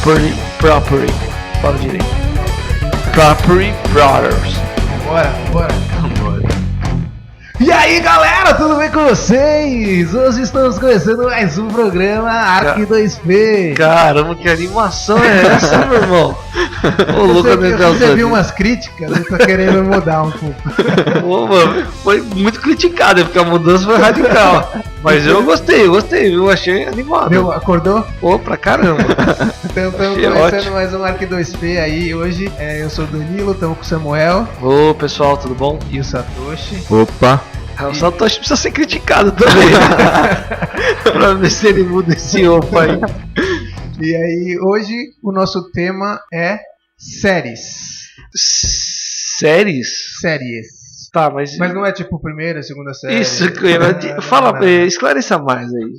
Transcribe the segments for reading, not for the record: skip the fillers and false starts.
Property. Fala direito. Property Brothers. Bora. E aí, galera, tudo bem com vocês? Hoje estamos começando mais um programa Arc 2P. Caramba, que animação é essa, meu irmão? Ô, louco, você viu umas críticas, ele tá querendo mudar um pouco. Ô, mano, foi muito criticado, porque a mudança foi radical. Mas eu gostei, viu? Achei animado. Meu, acordou? Pô, pra caramba. Então estamos começando mais um Arc 2P aí. Hoje eu sou o Danilo, estamos com o Samuel. Ô, pessoal, tudo bom? E o Satoshi. Opa! O Satoshi precisa ser criticado também, pra ver se ele muda esse opa aí. E aí, hoje o nosso tema é séries. Séries? Tá, mas não é tipo primeira, segunda série. Isso, fala, esclareça mais aí.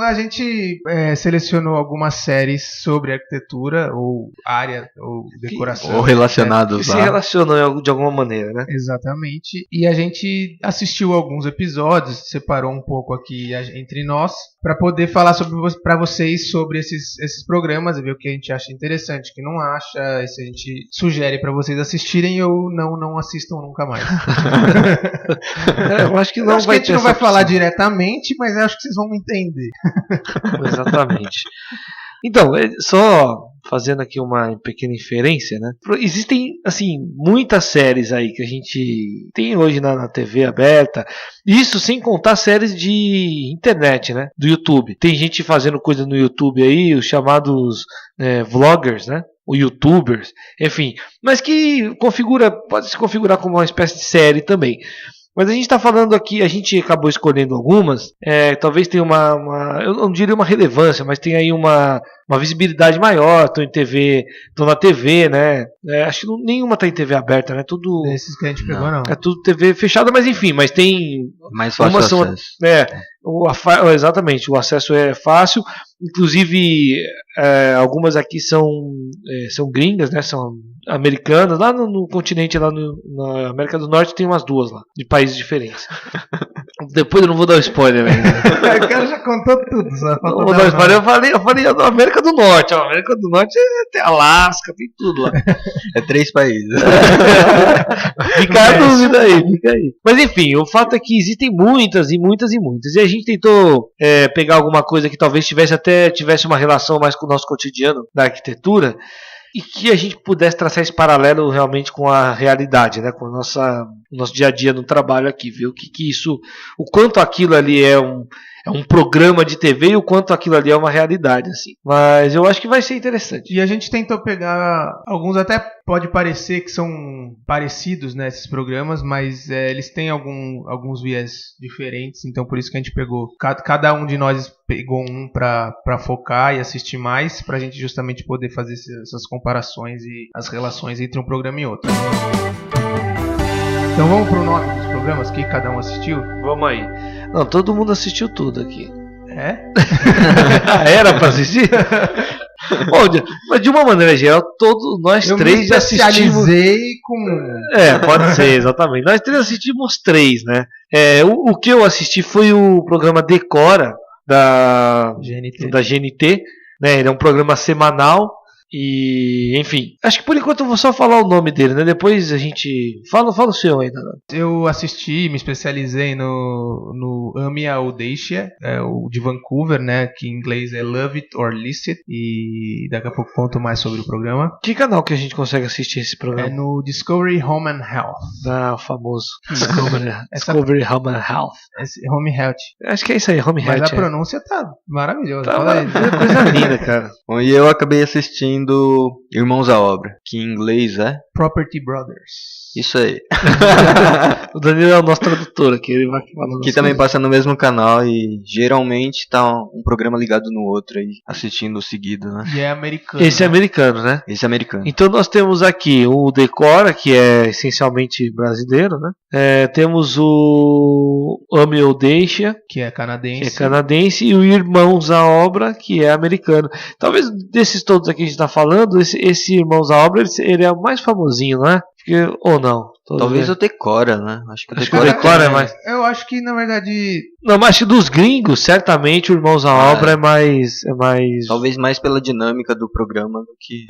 A gente selecionou algumas séries sobre arquitetura ou área ou decoração. Ou relacionados que se relacionam de alguma maneira, né? Exatamente. E a gente assistiu alguns episódios, separou um pouco aqui entre nós, para poder falar para vocês sobre esses programas, e ver o que a gente acha interessante, o que não acha, e se a gente sugere para vocês assistirem ou não assistam nunca mais. Eu acho que não acho vai que a gente não vai falar diretamente, mas eu acho que vocês vão entender. Exatamente. Então, só fazendo aqui uma pequena inferência, né? Existem, assim, muitas séries aí que a gente tem hoje na TV aberta. Isso sem contar séries de internet, né? Do YouTube. Tem gente fazendo coisa no YouTube aí, os chamados vloggers, né? Ou youtubers, enfim, mas que pode se configurar como uma espécie de série também. Mas a gente está falando aqui, a gente acabou escolhendo algumas, talvez tenha eu não diria uma relevância, mas tem aí uma visibilidade maior, estão na TV, né? Acho que nenhuma está em TV aberta, né? Tudo. Esses que a gente pegou, não. É tudo TV fechada, mas enfim, mas tem. Mais fácil acesso. Exatamente, o acesso é fácil. Inclusive, algumas aqui são gringas, né? São americanas. Lá no continente, lá na América do Norte, tem umas duas lá, de países diferentes. Depois eu não vou dar o spoiler, velho. O cara já contou tudo. Não vou dar o spoiler, eu falei da América do Norte. A América do Norte tem Alasca, tem tudo lá. É 3 países. Fica a dúvida aí, fica aí. Mas enfim, o fato é que existem muitas. E a gente tentou pegar alguma coisa que talvez tivesse uma relação mais com o nosso cotidiano da arquitetura e que a gente pudesse traçar esse paralelo realmente com a realidade, né? Com o nosso dia a dia no trabalho aqui, ver o quanto aquilo ali é um programa de TV e o quanto aquilo ali é uma realidade, assim. Mas eu acho que vai ser interessante. E a gente tentou pegar alguns, até pode parecer que são parecidos, né, esses programas, mas eles têm alguns viés diferentes, então por isso que a gente pegou. Cada um de nós pegou um para focar e assistir mais, pra gente justamente poder fazer essas comparações e as relações entre um programa e outro. Então vamos pro nome dos programas que cada um assistiu? Vamos aí. Não, todo mundo assistiu tudo aqui. É? Era pra assistir? Bom, mas de uma maneira geral, nós três já assistimos. Pode ser, exatamente. Nós três assistimos 3, né? O que eu assisti foi o programa Decora da GNT, né? Ele é um programa semanal. E, enfim, acho que por enquanto eu vou só falar o nome dele, né? Depois a gente fala o seu ainda. Eu assisti, me especializei no Ame a Audácia, o de Vancouver, né? Que em inglês é Love It or List It. E daqui a pouco conto mais sobre o programa. Que canal que a gente consegue assistir esse programa? É no Discovery Home and Health. O famoso Discovery Home and Health. Home Health. Acho que é isso aí, Home Health. Mas a pronúncia tá maravilhosa. É coisa linda, cara. Bom, e eu acabei assistindo Irmãos à Obra, que em inglês é Property Brothers. Isso aí. O Danilo é o nosso tradutor aqui, ele vai falando. Que também passa no mesmo canal e geralmente tá um programa ligado no outro aí, assistindo seguido, né? E é americano. Esse é americano, né? Esse é americano. Então nós temos aqui o Decora, que é essencialmente brasileiro, né? Temos o Ame a Audácia, que é canadense. E o Irmãos à Obra, que é americano. Talvez desses todos aqui que a gente está falando, esse Irmãos à Obra ele é o mais famoso famosinho, não é? Ou não? Talvez o Decora, né? Acho que o o Decora é mais... Eu acho que, na verdade... Não, mas dos gringos, certamente o Irmãos à Obra é mais... Talvez mais pela dinâmica do programa do que...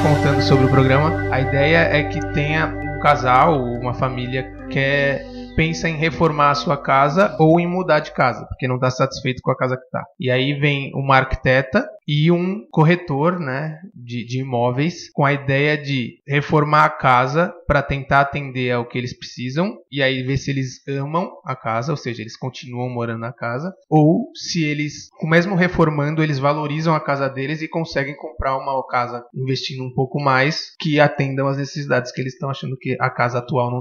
Contando sobre o programa, a ideia é que tenha um casal, uma família que pensa em reformar a sua casa ou em mudar de casa, porque não está satisfeito com a casa que está. E aí vem uma arquiteta e um corretor, né, de imóveis, com a ideia de reformar a casa para tentar atender ao que eles precisam, e aí ver se eles amam a casa, ou seja, eles continuam morando na casa, ou se eles, mesmo reformando, eles valorizam a casa deles e conseguem comprar uma casa investindo um pouco mais, que atendam às necessidades que eles estão achando que a casa atual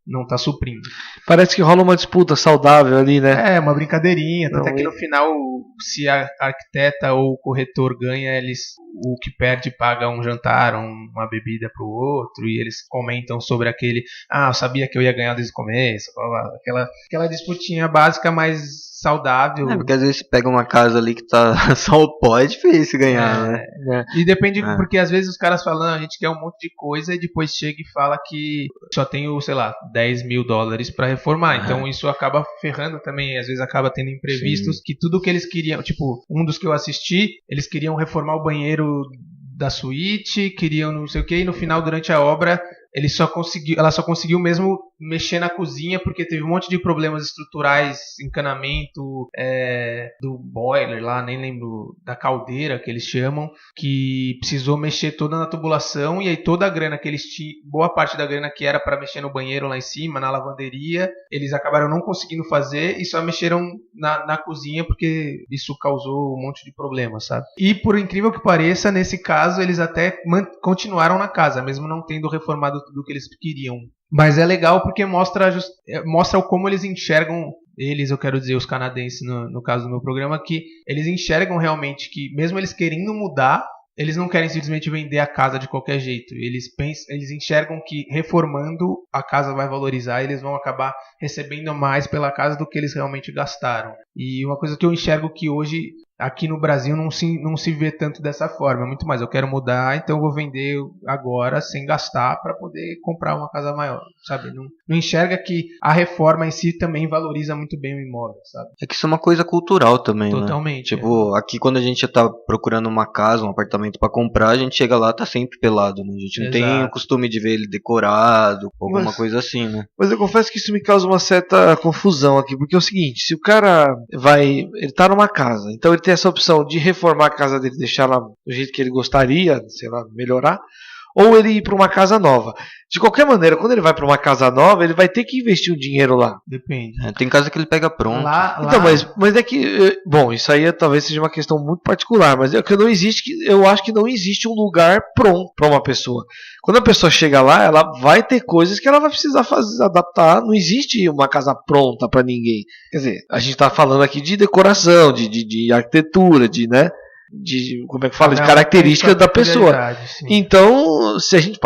não tá suprindo. Parece que rola uma disputa saudável ali, né? É, uma brincadeirinha, até que no final, se a arquiteta ou o corretor ganha, o que perde paga um jantar, uma bebida pro outro, e eles comentam sobre aquele, eu sabia que eu ia ganhar desde o começo, aquela disputinha básica, mas saudável. Porque às vezes você pega uma casa ali que tá só o pó, é difícil ganhar, né? E depende, porque às vezes os caras falam, a gente quer um monte de coisa, e depois chega e fala que só tem sei lá, $10 mil para reformar, então isso acaba ferrando também, às vezes acaba tendo imprevistos. Sim. Que tudo que eles queriam, tipo, um dos que eu assisti, eles queriam reformar o banheiro da suíte, queriam não sei o que, e no final, durante a obra, ela só conseguiu mesmo mexer na cozinha, porque teve um monte de problemas estruturais, encanamento do boiler lá, nem lembro, da caldeira que eles chamam, que precisou mexer toda na tubulação, e aí toda a grana que eles tinham, boa parte da grana que era para mexer no banheiro lá em cima, na lavanderia, eles acabaram não conseguindo fazer e só mexeram na cozinha, porque isso causou um monte de problemas, sabe? E por incrível que pareça, nesse caso, eles até continuaram na casa, mesmo não tendo reformado tudo que eles queriam. Mas é legal porque mostra como eles enxergam, eu quero dizer os canadenses no caso do meu programa, que eles enxergam realmente que mesmo eles querendo mudar, eles não querem simplesmente vender a casa de qualquer jeito. Eles enxergam que reformando a casa vai valorizar, e eles vão acabar recebendo mais pela casa do que eles realmente gastaram. E uma coisa que eu enxergo que hoje aqui no Brasil não se vê tanto dessa forma, muito mais, eu quero mudar, então eu vou vender agora sem gastar para poder comprar uma casa maior, sabe? Não enxerga que a reforma em si também valoriza muito bem o imóvel, sabe? É que isso é uma coisa cultural também, totalmente, né? Tipo, aqui quando a gente tá procurando uma casa, um apartamento para comprar, a gente chega lá, tá sempre pelado, né? A gente não tem o costume de ver ele decorado, alguma coisa assim, né? Mas eu confesso que isso me causa uma certa confusão aqui, porque é o seguinte, se o cara ele tá numa casa, então ele tem essa opção de reformar a casa dele, deixar ela do jeito que ele gostaria, sei lá, melhorar, ou ele ir para uma casa nova. De qualquer maneira, quando ele vai para uma casa nova, ele vai ter que investir um dinheiro lá. Depende. Tem casa que ele pega pronto. Então, mas é que, bom, isso aí talvez seja uma questão muito particular, mas eu acho que não existe um lugar pronto para uma pessoa. Quando a pessoa chega lá, ela vai ter coisas que ela vai precisar adaptar. Não existe uma casa pronta para ninguém. Quer dizer, a gente está falando aqui de decoração, de arquitetura, como é que fala? De características da pessoa. Sim. Então, se a gente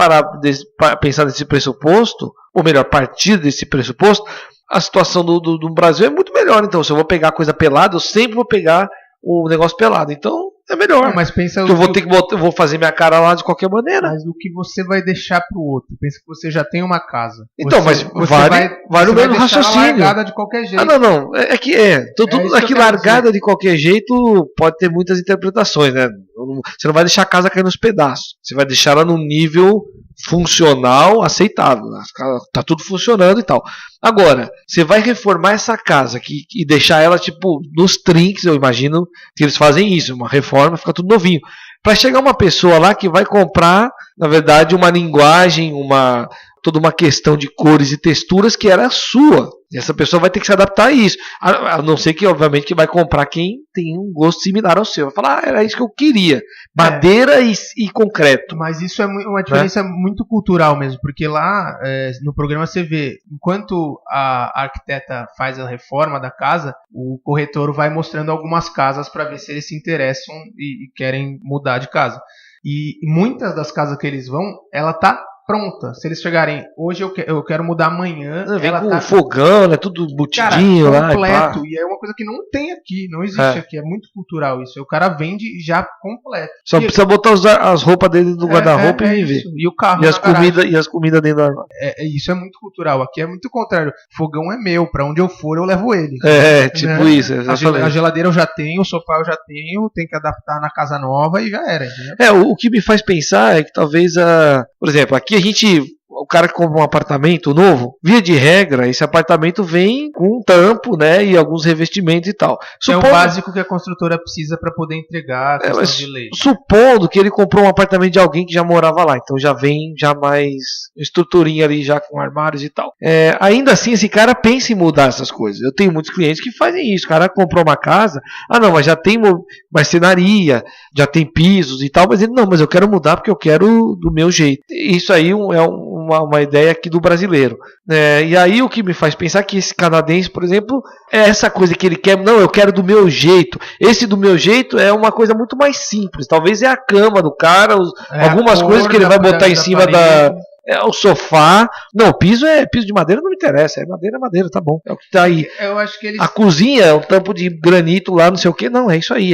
pensar nesse pressuposto, ou melhor, partir desse pressuposto, a situação do Brasil é muito melhor. Então, se eu vou pegar coisa pelada, eu sempre vou pegar o negócio pelado. Então, é melhor. Não, mas pensa eu vou fazer minha cara lá de qualquer maneira. Mas o que você vai deixar pro outro? Pensa que você já tem uma casa. Então, mas vale o mesmo raciocínio. Largada de qualquer jeito. Não. Tudo aqui largada de qualquer jeito pode ter muitas interpretações, né? Você não vai deixar a casa cair nos pedaços. Você vai deixar ela num nível funcional, aceitável. Tá tudo funcionando e tal. Agora, você vai reformar essa casa e deixar ela tipo nos trinques, eu imagino que eles fazem isso, uma reforma, fica tudo novinho. Para chegar uma pessoa lá que vai comprar, na verdade, uma linguagem, toda uma questão de cores e texturas que era sua. E essa pessoa vai ter que se adaptar a isso. A não ser que, obviamente, que vai comprar quem tem um gosto similar ao seu. Vai falar, era isso que eu queria. Madeira e concreto. Mas isso é uma diferença muito cultural mesmo. Porque lá, no programa você vê, enquanto a arquiteta faz a reforma da casa, o corretor vai mostrando algumas casas para ver se eles se interessam e querem mudar de casa. E muitas das casas que eles vão, ela tá pronta. Se eles chegarem, hoje eu quero mudar amanhã. Vem ela com tá fogão, né? Tudo embutidinho lá. Completo. E é uma coisa que não tem aqui, não existe aqui. É muito cultural isso. O cara vende já completo. Só precisa botar as roupas dele no guarda-roupa e viver. E o carro e as comidas dentro do armário. Isso é muito cultural. Aqui é muito contrário. Fogão é meu, pra onde eu for eu levo ele. Tipo isso. A geladeira eu já tenho, o sofá eu já tenho, tem que adaptar na casa nova e já era, entendeu? O que me faz pensar é que talvez, por exemplo, aqui o cara que compra um apartamento novo, via de regra, esse apartamento vem com um tampo, né, e alguns revestimentos e tal. É o básico que a construtora precisa para poder entregar a questão de lei. Supondo que ele comprou um apartamento de alguém que já morava lá, então já vem mais estruturinha ali, já com armários e tal. Ainda assim, esse cara pensa em mudar essas coisas. Eu tenho muitos clientes que fazem isso. O cara comprou uma casa, mas já tem marcenaria, já tem pisos e tal, mas ele, não, mas eu quero mudar porque eu quero do meu jeito. Isso aí é uma ideia aqui do brasileiro. E aí o que me faz pensar que esse canadense, por exemplo, é essa coisa que ele quer, não, eu quero do meu jeito. Esse do meu jeito é uma coisa muito mais simples. Talvez é a cama do cara, algumas coisas que ele vai botar em cima o sofá. Não, piso de madeira, não me interessa. É madeira, tá bom. É o que tá aí. Eu acho que A cozinha é um tampo de granito lá, não sei o que. Não, é isso aí.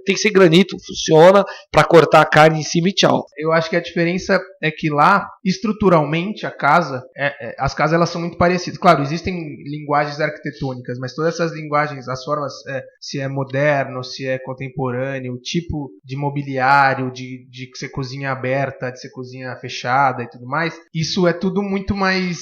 Tem que ser granito, funciona pra cortar a carne em cima e tchau. Eu acho que a diferença é que lá, estruturalmente, as casas elas são muito parecidas. Claro, existem linguagens arquitetônicas, mas todas essas linguagens, as formas, se é moderno, se é contemporâneo, o tipo de mobiliário, de ser cozinha aberta, de ser cozinha fechada e tudo mais, isso é tudo muito mais...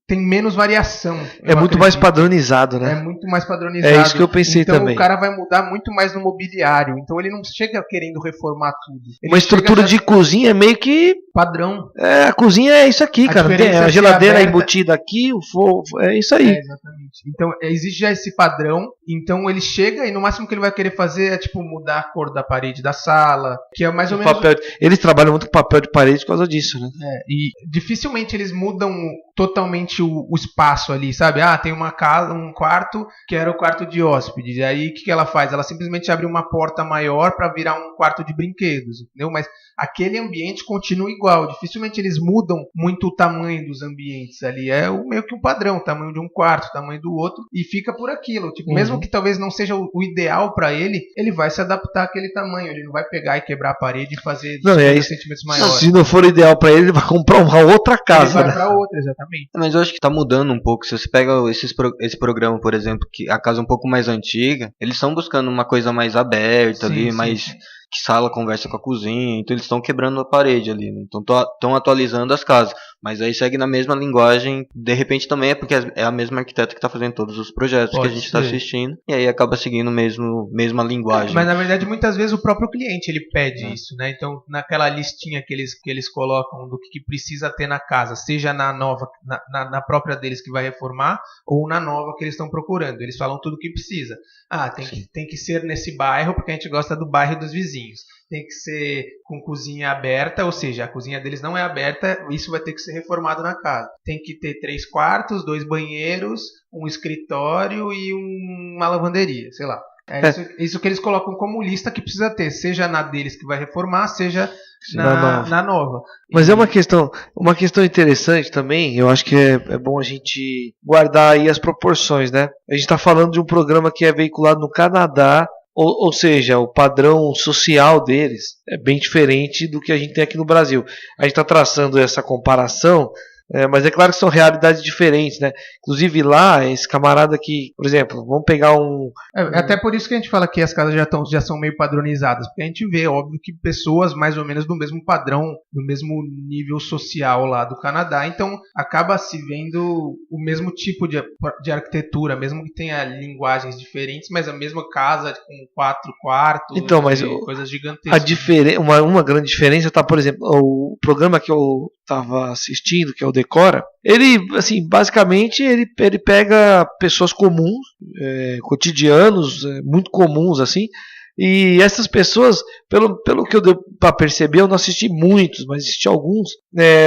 tem menos variação. É muito mais padronizado, né? É muito mais padronizado. É isso que eu pensei então, também. Então o cara vai mudar muito mais no mobiliário. Então ele não chega querendo reformar tudo. Uma estrutura de cozinha é meio que... padrão. A cozinha é isso aqui, cara. Tem a geladeira embutida aqui, o fogo, é isso aí. Exatamente. Então existe já esse padrão. Então ele chega e no máximo que ele vai querer fazer é tipo mudar a cor da parede da sala, que é mais ou menos... Eles trabalham muito com papel de parede por causa disso, né? E dificilmente eles mudam totalmente o espaço ali, sabe? Tem uma casa, um quarto que era o quarto de hóspedes. E aí o que ela faz? Ela simplesmente abre uma porta maior para virar um quarto de brinquedos, entendeu? Mas aquele ambiente continua igual. Dificilmente eles mudam muito o tamanho dos ambientes ali. É meio que um padrão, o tamanho de um quarto, o tamanho do outro, e fica por aquilo. Tipo, mesmo que talvez não seja o ideal para ele vai se adaptar àquele tamanho. Ele não vai pegar e quebrar a parede e fazer 50 centímetros maiores. Se não for ideal para ele vai comprar uma outra casa. Ele vai para outra, exatamente. Mas eu acho que tá mudando um pouco. Se você pega esse programa, por exemplo, que a casa é um pouco mais antiga, eles estão buscando uma coisa mais aberta ali, mais... que sala conversa com a cozinha, então eles estão quebrando a parede ali, né? Então estão atualizando as casas, mas aí segue na mesma linguagem, de repente também é porque é a mesma arquiteta que está fazendo todos os projetos que a gente está assistindo, e aí acaba seguindo mesma linguagem. Mas na verdade muitas vezes o próprio cliente ele pede isso, né? Então naquela listinha que eles colocam do que precisa ter na casa, seja na nova, na própria deles que vai reformar, ou na nova que eles estão procurando, eles falam tudo o que precisa. Tem que ser nesse bairro, porque a gente gosta do bairro dos vizinhos. Tem que ser com cozinha aberta, ou seja, a cozinha deles não é aberta, isso vai ter que ser reformado na casa. Tem que ter 3 quartos, 2 banheiros, um escritório e uma lavanderia, sei lá. Isso que eles colocam como lista que precisa ter, seja na deles que vai reformar, seja na nova. Mas é uma questão interessante também. Eu acho que é bom a gente guardar aí as proporções, né? A gente está falando de um programa que é veiculado no Canadá, ou seja, o padrão social deles é bem diferente do que a gente tem aqui no Brasil. A gente está traçando essa comparação, mas é claro que são realidades diferentes, né? Inclusive lá, esse camarada que, por exemplo, vamos pegar até por isso que a gente fala que as casas já são meio padronizadas, porque a gente vê, óbvio, que pessoas mais ou menos do mesmo padrão, do mesmo nível social lá do Canadá, então acaba se vendo o mesmo tipo de arquitetura, mesmo que tenha linguagens diferentes, mas a mesma casa com 4 quartos, então, mas coisas gigantescas. Uma grande diferença tá, por exemplo, o programa que eu estava assistindo, que é o Decora, ele, assim, basicamente ele pega pessoas comuns, cotidianos, muito comuns, assim, e essas pessoas, pelo que eu deu para perceber, eu não assisti muitos, mas assisti alguns,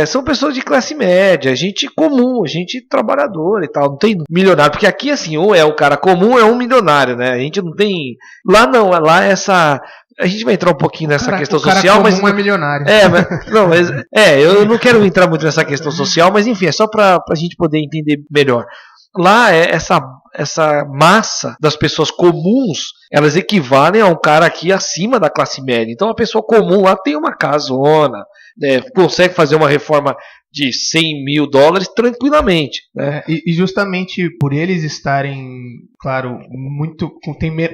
são pessoas de classe média, gente comum, gente trabalhadora e tal, não tem milionário, porque aqui, assim, ou é o cara comum ou é um milionário, né? A gente não tem... Lá não, lá essa a gente vai entrar um pouquinho nessa questão o cara social, mas é milionário. Eu não quero entrar muito nessa questão social, mas enfim, é só pra gente poder entender melhor. Lá, essa massa das pessoas comuns, elas equivalem a um cara aqui acima da classe média. Então, a pessoa comum lá tem uma casona, né, consegue fazer uma reforma de $100 mil tranquilamente, né? E justamente por eles estarem, claro,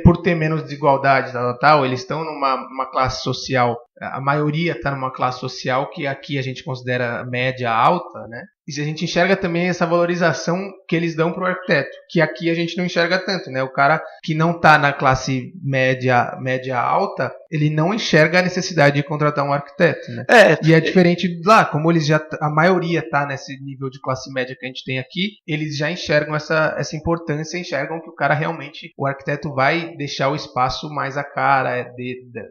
por ter menos desigualdade, tal, eles estão numa classe social, a maioria está numa classe social que aqui a gente considera média alta, né? E a gente enxerga também essa valorização que eles dão para o arquiteto, que aqui a gente não enxerga tanto, né? O cara que não está na classe média alta, ele não enxerga a necessidade de contratar um arquiteto, né? E é diferente de lá, como eles a maioria está nesse nível de classe média que a gente tem aqui, eles já enxergam essa importância, enxergam que o cara realmente, o arquiteto vai deixar o espaço mais a cara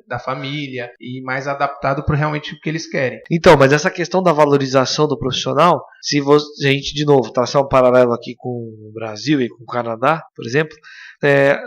da família e mais adaptado para realmente o que eles querem. Então, mas essa questão da valorização do profissional, se a gente, de novo, traçar um paralelo aqui com o Brasil e com o Canadá, por exemplo,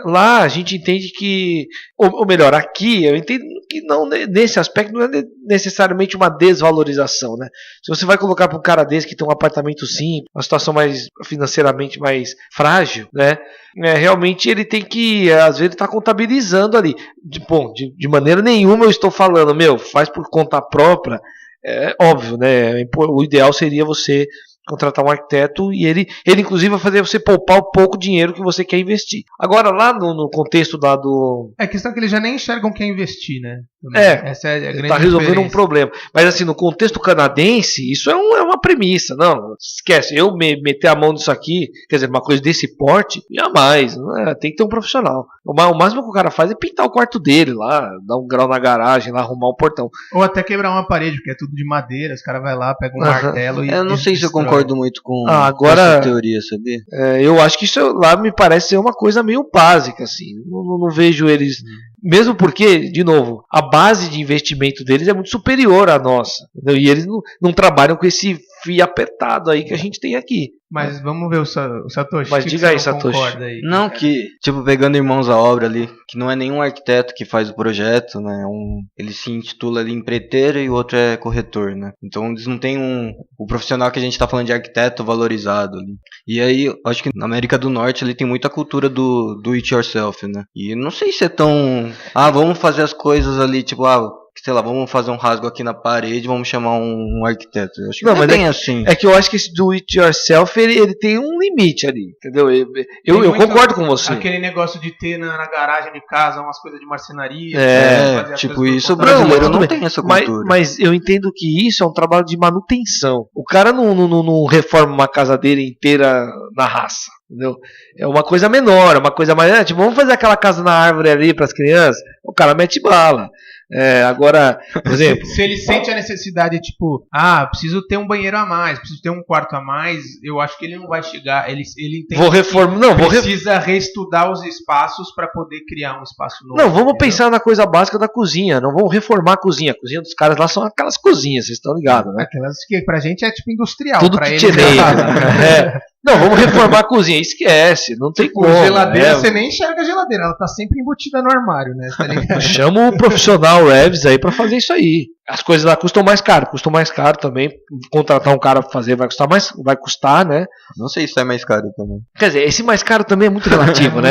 lá a gente entende que, ou melhor, aqui eu entendo que não, nesse aspecto não é necessariamente uma desvalorização, né? Se você vai colocar para um cara desse que tem um apartamento simples, uma situação mais financeiramente mais frágil, né? Realmente ele tem que, às vezes, estar contabilizando ali. De maneira nenhuma eu estou falando, faz por conta própria. É óbvio, né? O ideal seria você contratar um arquiteto e ele inclusive vai fazer você poupar o pouco dinheiro que você quer investir. Agora, lá no contexto a questão é que eles já nem enxergam quem investir, né? Essa é a grande tá resolvendo diferença. Um problema. Mas assim, no contexto canadense, isso é uma premissa. Não, esquece, eu meter a mão nisso aqui, quer dizer, uma coisa desse porte, jamais. Tem que ter um profissional. O máximo que o cara faz é pintar o quarto dele lá, dar um grau na garagem, lá arrumar um portão. Ou até quebrar uma parede, porque é tudo de madeira, os caras vão lá, pegam um martelo e... Eu não sei se eu concordo muito com essa teoria, sabia? Eu acho que isso lá me parece ser uma coisa meio básica, assim. Não vejo eles... Mesmo porque, de novo, a base de investimento deles é muito superior à nossa. Entendeu? E eles não trabalham com esse fio apertado aí que a gente tem aqui. Mas vamos ver o Satoshi. Mas diga aí, Satoshi. Aí? Não, que, pegando Irmãos à Obra ali, que não é nenhum arquiteto que faz o projeto, né? Ele se intitula ali empreiteiro e o outro é corretor, né? Então eles não têm o profissional que a gente tá falando de arquiteto valorizado ali. E aí, acho que na América do Norte ele tem muita cultura do it yourself, né? E não sei se é tão... vamos fazer as coisas ali, sei lá, vamos fazer um rasgo aqui na parede, vamos chamar um arquiteto. Eu acho que não é bem assim. É que eu acho que esse do it yourself, ele tem um limite ali, entendeu? Eu concordo com você. Aquele negócio de ter na garagem de casa umas coisas de marcenaria. Isso o brasileiro não tem essa cultura. Mas eu entendo que isso é um trabalho de manutenção. O cara não reforma uma casa dele inteira na raça. Entendeu? É uma coisa menor, uma coisa mais... vamos fazer aquela casa na árvore ali para as crianças. O cara mete bala. Agora, por exemplo... Se ele sente a necessidade, preciso ter um banheiro a mais, preciso ter um quarto a mais, eu acho que ele não vai chegar... Ele entende precisa reestudar os espaços para poder criar um espaço novo. Não, vamos pensar na coisa básica da cozinha. Não vamos reformar a cozinha. A cozinha dos caras lá são aquelas cozinhas, vocês estão ligados, né? Aquelas que pra gente é tipo industrial. Tudo KitchenAid. Não, vamos reformar a cozinha. Esquece, não tem como. Geladeira, você nem enxerga a geladeira, ela tá sempre embutida no armário, né? Chama o profissional Revs aí pra fazer isso aí. As coisas lá custam mais caro também. Contratar um cara pra fazer vai custar, né? Não sei se é mais caro também. Quer dizer, esse mais caro também é muito relativo, né?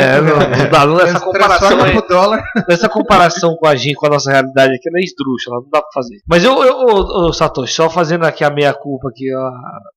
Essa comparação com a nossa realidade aqui, ela é esdrúxula, não dá pra fazer. Mas Satoshi, só fazendo aqui a meia-culpa aqui,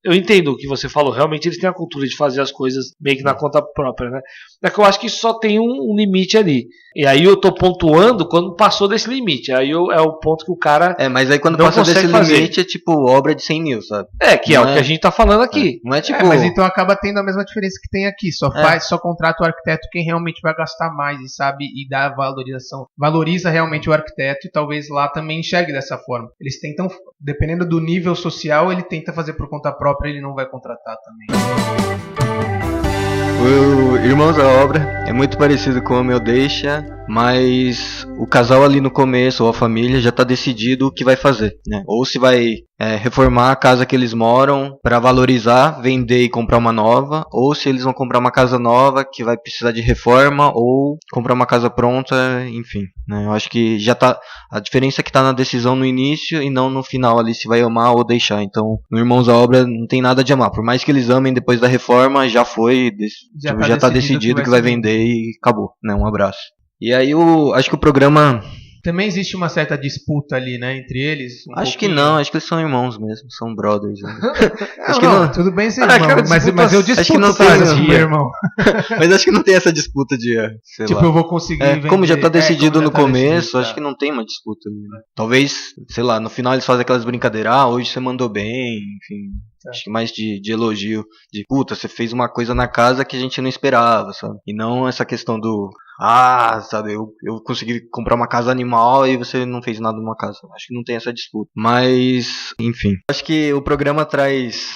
eu entendo o que você falou, realmente eles têm a cultura de fazer as coisas meio que na conta própria, né? É que eu acho que só tem um limite ali. E aí eu tô pontuando quando passou desse limite. Aí é o ponto que o cara... Mas aí quando passa desse limite é obra de 100 mil, sabe? Que é o que a gente tá falando aqui. Não é mas então acaba tendo a mesma diferença que tem aqui. Só contrata o arquiteto quem realmente vai gastar mais e sabe, e dá valorização. Valoriza realmente o arquiteto e talvez lá também enxergue dessa forma. Eles tentam, dependendo do nível social, ele tenta fazer por conta própria, ele não vai contratar também. O Irmãos à Obra é muito parecido com o Meu Deixa, mas o casal ali no começo, ou a família, já tá decidido o que vai fazer, né? Ou se vai reformar a casa que eles moram para valorizar, vender e comprar uma nova, ou se eles vão comprar uma casa nova que vai precisar de reforma, ou comprar uma casa pronta, enfim, né? Eu acho que já tá, a diferença é que tá na decisão no início e não no final ali, se vai amar ou deixar. Então, no Irmãos à Obra não tem nada de amar, por mais que eles amem depois da reforma, já foi, já tá decidido que vai vender e acabou, né? Um abraço. E aí acho que o programa... Também existe uma certa disputa ali, né, entre eles? Acho que não, acho que eles são irmãos mesmo, são brothers. Né? Acho que não, tudo bem ser irmão, mas eu disputo, acho que não tem, meu irmão. Mas acho que não tem essa disputa de, sei tipo, lá. eu vou conseguir vender. Como já tá decidido no começo, tá. Acho que não tem uma disputa ali, né? Talvez, sei lá, no final eles fazem aquelas brincadeiras, hoje você mandou bem, enfim... Acho que mais de elogio, de puta, você fez uma coisa na casa que a gente não esperava, sabe? E não essa questão do, sabe, eu consegui comprar uma casa animal e você não fez nada numa casa. Acho que não tem essa disputa. Mas, enfim. Acho que o programa traz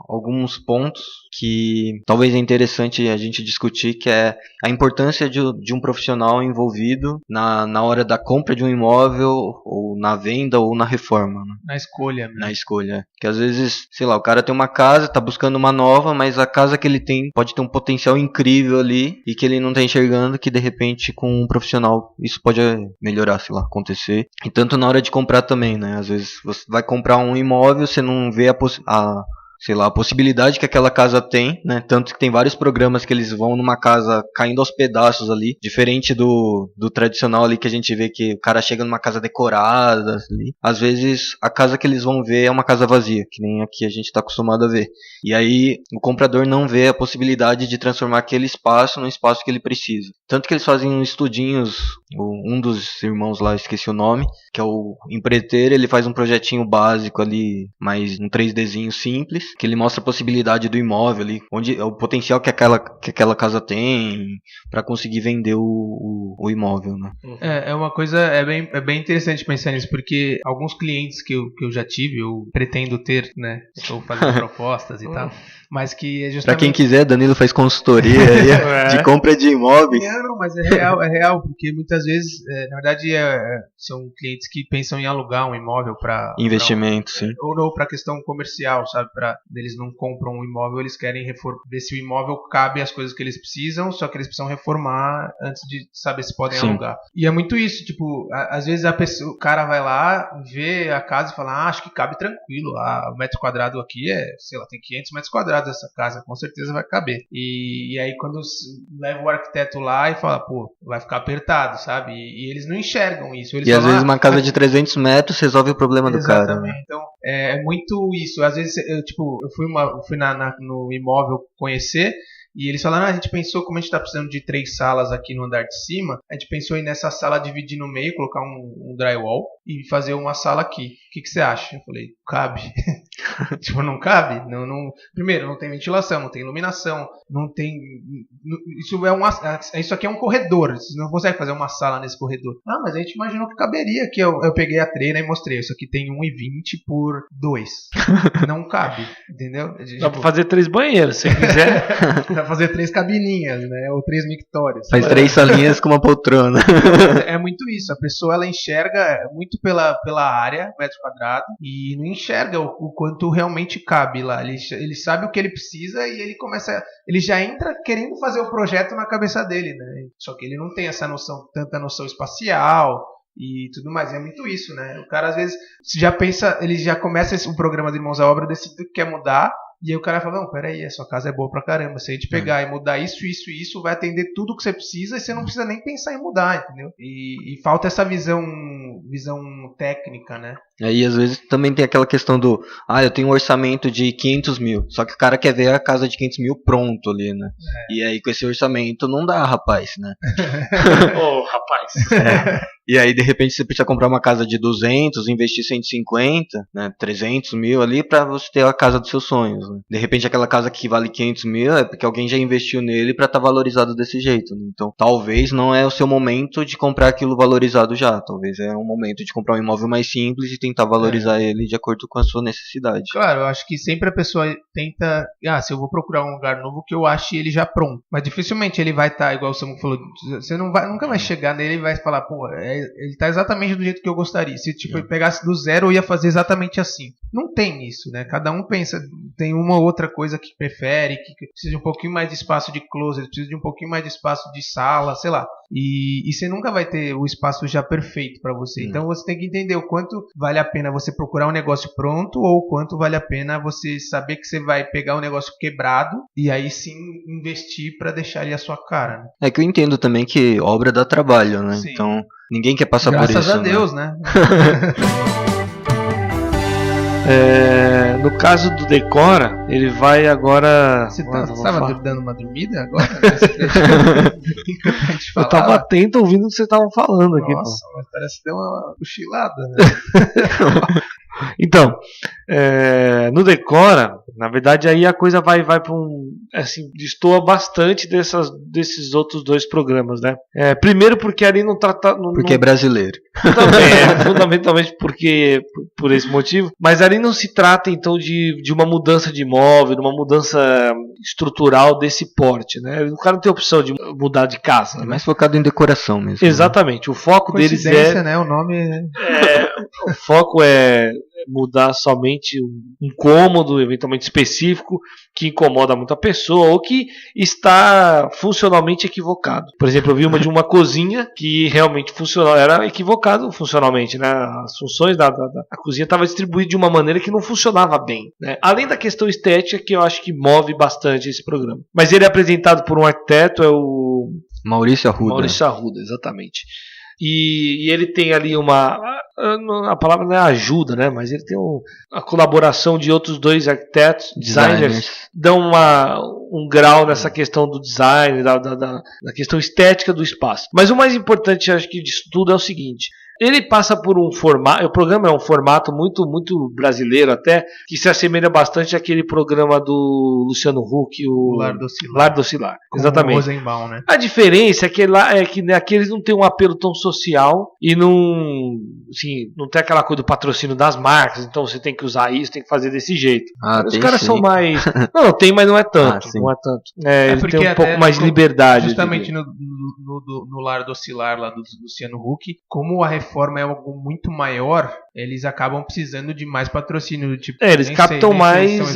alguns pontos que talvez é interessante a gente discutir, que é a importância de um profissional envolvido na hora da compra de um imóvel, ou na venda, ou na reforma. Né? Na escolha. Né? Na escolha. Que às vezes, sei lá, o cara tem uma casa, tá buscando uma nova, mas a casa que ele tem pode ter um potencial incrível ali, e que ele não tá enxergando, que de repente com um profissional isso pode melhorar, sei lá, acontecer. E tanto na hora de comprar também, né? Às vezes você vai comprar um imóvel, você não vê a possibilidade que aquela casa tem, né? Tanto que tem vários programas que eles vão numa casa caindo aos pedaços ali, diferente do tradicional ali que a gente vê que o cara chega numa casa decorada ali. Às vezes a casa que eles vão ver é uma casa vazia, que nem aqui a gente está acostumado a ver. E aí o comprador não vê a possibilidade de transformar aquele espaço num espaço que ele precisa. Tanto que eles fazem estudinhos, um dos irmãos lá, esqueci o nome, que é o empreiteiro, ele faz um projetinho básico ali, mais um 3Dzinho simples, que ele mostra a possibilidade do imóvel ali, onde o potencial que aquela casa tem para conseguir vender o imóvel, né? É uma coisa, é bem interessante pensar nisso, porque alguns clientes que eu já tive, eu pretendo ter, né? Estou fazendo propostas e tal, mas que é justamente... Pra quem quiser, Danilo faz consultoria aí, de compra de imóveis. Não, mas é real, porque muitas vezes, na verdade, são clientes que pensam em alugar um imóvel para investimento, sim. Ou para questão comercial, sabe? Eles não compram um imóvel, eles querem ver se o imóvel cabe as coisas que eles precisam, só que eles precisam reformar antes de saber se podem alugar. E é muito isso, tipo, às vezes o cara vai lá, vê a casa e fala, acho que cabe tranquilo, o metro quadrado aqui sei lá, tem 500 metros quadrados essa casa, com certeza vai caber. E aí quando leva o arquiteto lá e fala, pô, vai ficar apertado, sabe? E eles não enxergam isso. Eles falam, às vezes uma casa de 300 metros resolve o problema do cara. Exatamente. Então, é muito isso. Às vezes, eu fui no imóvel conhecer, e eles falaram, a gente pensou, como a gente está precisando de 3 salas aqui no andar de cima, a gente pensou em nessa sala dividir no meio, colocar um drywall e fazer uma sala aqui. O que você acha? Eu falei, cabe. Tipo, não cabe? Não, primeiro, não tem ventilação, não tem iluminação, não tem... Isso aqui é um corredor, você não consegue fazer uma sala nesse corredor. Mas a gente imaginou que caberia aqui. Eu peguei a treina e mostrei, isso aqui tem 1,20 por 2. Não cabe, entendeu? Dá pra fazer 3 banheiros, se quiser. Dá pra fazer 3 cabininhas, né? Ou 3 mictórios. Faz 3 salinhas com uma poltrona. É muito isso, a pessoa ela enxerga muito pela área, metro quadrado, e não enxerga o quanto realmente cabe lá. Ele sabe o que ele precisa e ele já entra querendo fazer o projeto na cabeça dele, né? Só que ele não tem essa noção, tanta noção espacial e tudo mais. É muito isso, né? O cara às vezes já pensa, ele já começa o programa de Irmãos à Obra, decide que quer mudar. E aí o cara fala, não, peraí, a sua casa é boa pra caramba. Se a gente pegar e mudar isso, vai atender tudo que você precisa e você não precisa nem pensar em mudar, entendeu? E falta essa visão técnica, né? Aí às vezes também tem aquela questão do, eu tenho um orçamento de 500 mil, só que o cara quer ver a casa de 500 mil pronto ali, né? E aí com esse orçamento não dá, rapaz, né? Rapaz. E aí de repente você precisa comprar uma casa de 200, investir 150, né, 300 mil ali pra você ter a casa dos seus sonhos, né? De repente aquela casa que vale 500 mil é porque alguém já investiu nele pra estar valorizado desse jeito, né? Então talvez não é o seu momento de comprar aquilo valorizado já, talvez é um momento de comprar um imóvel mais simples e tentar valorizar ele de acordo com a sua necessidade. Claro, eu acho que sempre a pessoa tenta, se eu vou procurar um lugar novo que eu ache ele já pronto, mas dificilmente ele vai estar, igual o Samu falou, você nunca vai chegar nele e vai falar, pô, é ele tá exatamente do jeito que eu gostaria. Se tipo, eu pegasse do zero, eu ia fazer exatamente assim. Não tem isso, né? Cada um pensa, tem uma ou outra coisa que prefere, que precisa de um pouquinho mais de espaço de closet, precisa de um pouquinho mais de espaço de sala, sei lá. E você nunca vai ter o espaço já perfeito para você. Então você tem que entender o quanto vale a pena você procurar um negócio pronto ou o quanto vale a pena você saber que você vai pegar um negócio quebrado e aí sim investir para deixar ele a sua cara. Né? É que eu entendo também que obra dá trabalho, né? Sim. Então ninguém quer passar por isso. Graças a Deus, né? No caso do Decora, ele vai agora... Você estava dando uma dormida agora? Eu estava atento ouvindo o que você estava falando aqui. Nossa, mas parece que deu uma cochilada, né? Então, no Decora, na verdade, aí a coisa vai para assim, destoa bastante desses outros dois programas, né? Primeiro porque ali não trata... Porque é brasileiro. Também, fundamentalmente por esse motivo. Mas ali não se trata, então, de uma mudança de imóvel, de uma mudança estrutural desse porte, né? O cara não tem opção de mudar de casa. É mais focado em decoração mesmo. Exatamente. Né? O foco deles né? O nome... o foco é mudar somente um cômodo, eventualmente específico, que incomoda muito a pessoa ou que está funcionalmente equivocado. Por exemplo, eu vi uma de uma cozinha que realmente era equivocado funcionalmente, né? As funções da cozinha estavam distribuídas de uma maneira que não funcionava bem, né? Além da questão estética, que eu acho que move bastante esse programa. Mas ele é apresentado por um arquiteto, é o Maurício Arruda. Maurício Arruda, exatamente. E ele tem ali a palavra não é ajuda, né? Mas ele tem a colaboração de outros dois arquitetos, designers, dão um grau nessa questão do design, da questão estética do espaço. Mas o mais importante, acho que disso tudo é o seguinte: ele passa por um formato, o programa é um formato muito, muito brasileiro até, que se assemelha bastante àquele programa do Luciano Huck, o Lar do Oscilar. Exatamente. Rosenbaum, né? A diferença é que aqueles não tem um apelo tão social e não tem aquela coisa do patrocínio das marcas, então você tem que usar isso, tem que fazer desse jeito. Os caras são mais... Não, tem, mas não é tanto. Não é tanto. Ele tem um pouco mais de liberdade. Justamente no Lar do Oscilar, lá do Luciano Huck, como a reforma é algo muito maior, eles acabam precisando de mais patrocínio. Tipo, eles captam mais,